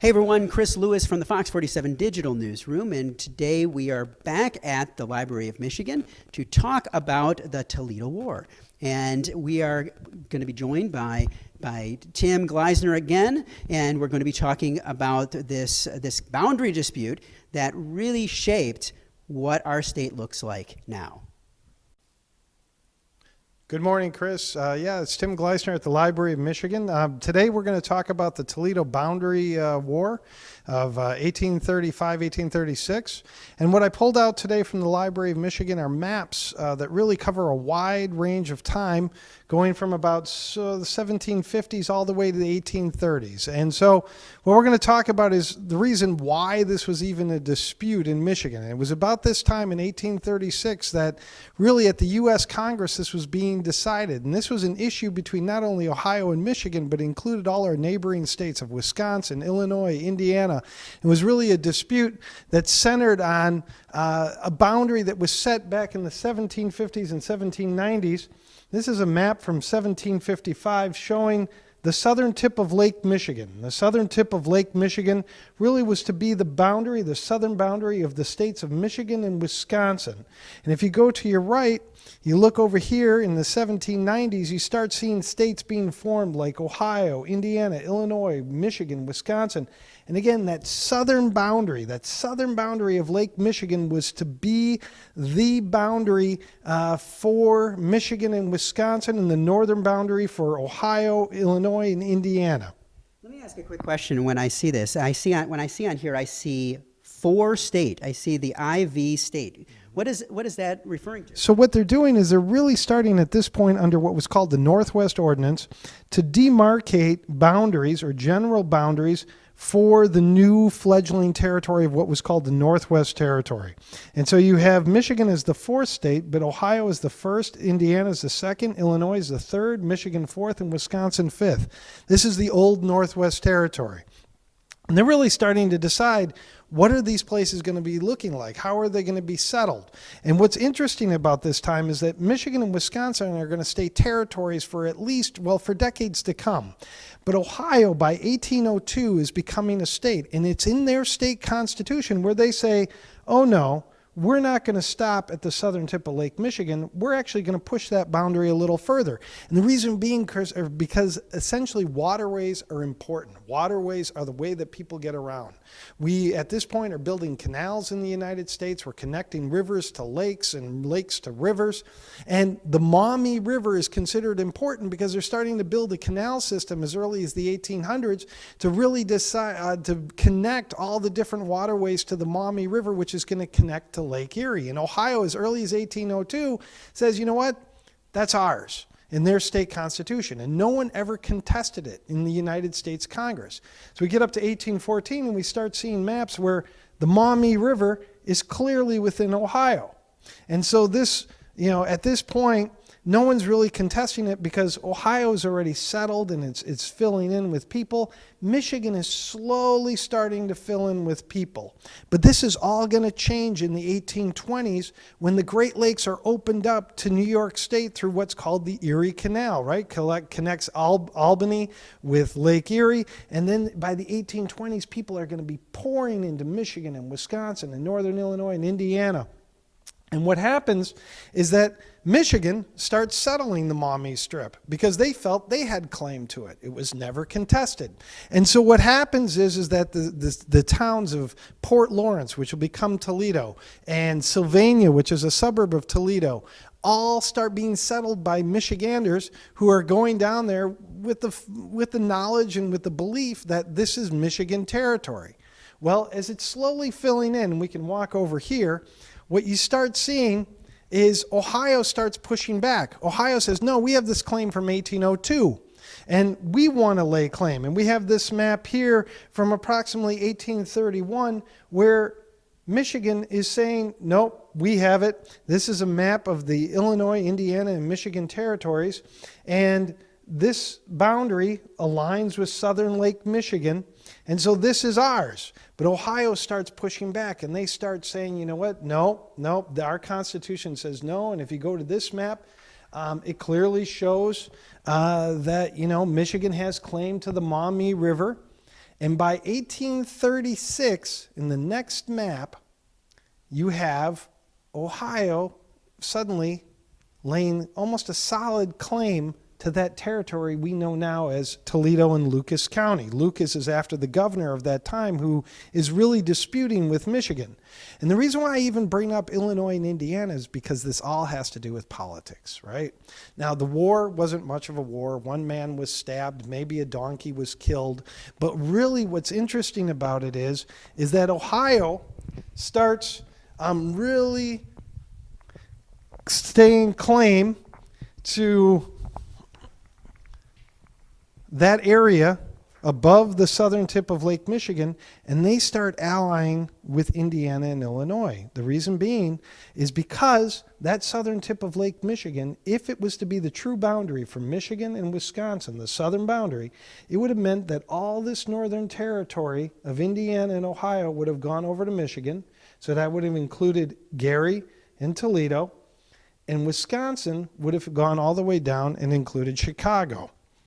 Hey everyone, Chris Lewis from the Fox 47 Digital Newsroom, and today we are back at the Library of Michigan to talk about the Toledo War. And we are going to be joined by Tim Gleisner again, and we're going to be talking about this boundary dispute that really shaped what our state looks like now. Good morning, Chris. It's Tim Gleisner at the Library of Michigan. Today we're going to talk about the Toledo Boundary War of 1835-1836. And what I pulled out today from the Library of Michigan are maps that really cover a wide range of time, going from about the 1750s all the way to the 1830s. And so what we're going to talk about is the reason why this was even a dispute in Michigan. And it was about this time in 1836 that really at the U.S. Congress this was being decided. And this was an issue between not only Ohio and Michigan, but included all our neighboring states of Wisconsin, Illinois, Indiana. It was really a dispute that centered on a boundary that was set back in the 1750s and 1790s. This is a map from 1755 showing the southern tip of Lake Michigan. The southern tip of Lake Michigan really was to be the boundary, the southern boundary of the states of Michigan and Wisconsin. And if you go to your right, you look over here in the 1790s, you start seeing states being formed like Ohio, Indiana, Illinois, Michigan, Wisconsin. And again, that southern boundary of Lake Michigan was to be the boundary for Michigan and Wisconsin, and the northern boundary for Ohio, Illinois, and Indiana. Let me ask a quick question. When I see this, when I see on here, I see four state. I see the IV state. What is that referring to? So what they're doing is they're really starting at this point under what was called the Northwest Ordinance to demarcate boundaries or general boundaries for the new fledgling territory of what was called the Northwest Territory. And so you have Michigan as the fourth state, but Ohio is the first, Indiana is the second, Illinois is the third, Michigan fourth, and Wisconsin fifth. This is the old Northwest Territory. And they're really starting to decide, what are these places going to be looking like? How are they going to be settled? And what's interesting about this time is that Michigan and Wisconsin are going to stay territories for at least, for decades to come. But Ohio, by 1802, is becoming a state. And it's in their state constitution where they say, oh no, we're not going to stop at the southern tip of Lake Michigan. We're actually going to push that boundary a little further. And the reason being, Chris, because essentially waterways are important. Waterways are the way that people get around. We, at this point, are building canals in the United States. We're connecting rivers to lakes and lakes to rivers. And the Maumee River is considered important because they're starting to build a canal system as early as the 1800s to really decide to connect all the different waterways to the Maumee River, which is going to connect to Lake Erie. And Ohio, as early as 1802, says, you know what, that's ours in their state constitution. And no one ever contested it in the United States Congress. So we get up to 1814 and we start seeing maps where the Maumee River is clearly within Ohio. And so this, at this point, no one's really contesting it because Ohio is already settled and it's filling in with people. Michigan is slowly starting to fill in with people. But this is all going to change in the 1820s when the Great Lakes are opened up to New York State through what's called the Erie Canal, right? Connects Albany with Lake Erie. And then by the 1820s, people are going to be pouring into Michigan and Wisconsin and northern Illinois and Indiana. And what happens is that Michigan starts settling the Maumee Strip because they felt they had claim to it. It was never contested. And so what happens is that the towns of Port Lawrence, which will become Toledo, and Sylvania, which is a suburb of Toledo, all start being settled by Michiganders who are going down there with the knowledge and with the belief that this is Michigan territory. Well, as it's slowly filling in, and we can walk over here, what you start seeing is Ohio starts pushing back. Ohio says, no, we have this claim from 1802, and we want to lay claim. And we have this map here from approximately 1831 where Michigan is saying, nope, we have it. This is a map of the Illinois, Indiana, and Michigan territories, and this boundary aligns with southern Lake Michigan, and so this is ours. But Ohio starts pushing back, and they start saying, you know what, no, our Constitution says no, and if you go to this map, it clearly shows that, Michigan has claim to the Maumee River, And by 1836, in the next map, you have Ohio suddenly laying almost a solid claim to that territory we know now as Toledo and Lucas County. Lucas is after the governor of that time, who is really disputing with Michigan. And the reason why I even bring up Illinois and Indiana is because this all has to do with politics, right? Now, the war wasn't much of a war. One man was stabbed, maybe a donkey was killed. But really what's interesting about it is that Ohio starts really staying claim to that area above the southern tip of Lake Michigan, and they start allying with Indiana and Illinois. The reason being is because that southern tip of Lake Michigan, if it was to be the true boundary for Michigan and Wisconsin, the southern boundary, it would have meant that all this northern territory of Indiana and Ohio would have gone over to Michigan. So that would have included Gary and Toledo, and Wisconsin would have gone all the way down and included Chicago.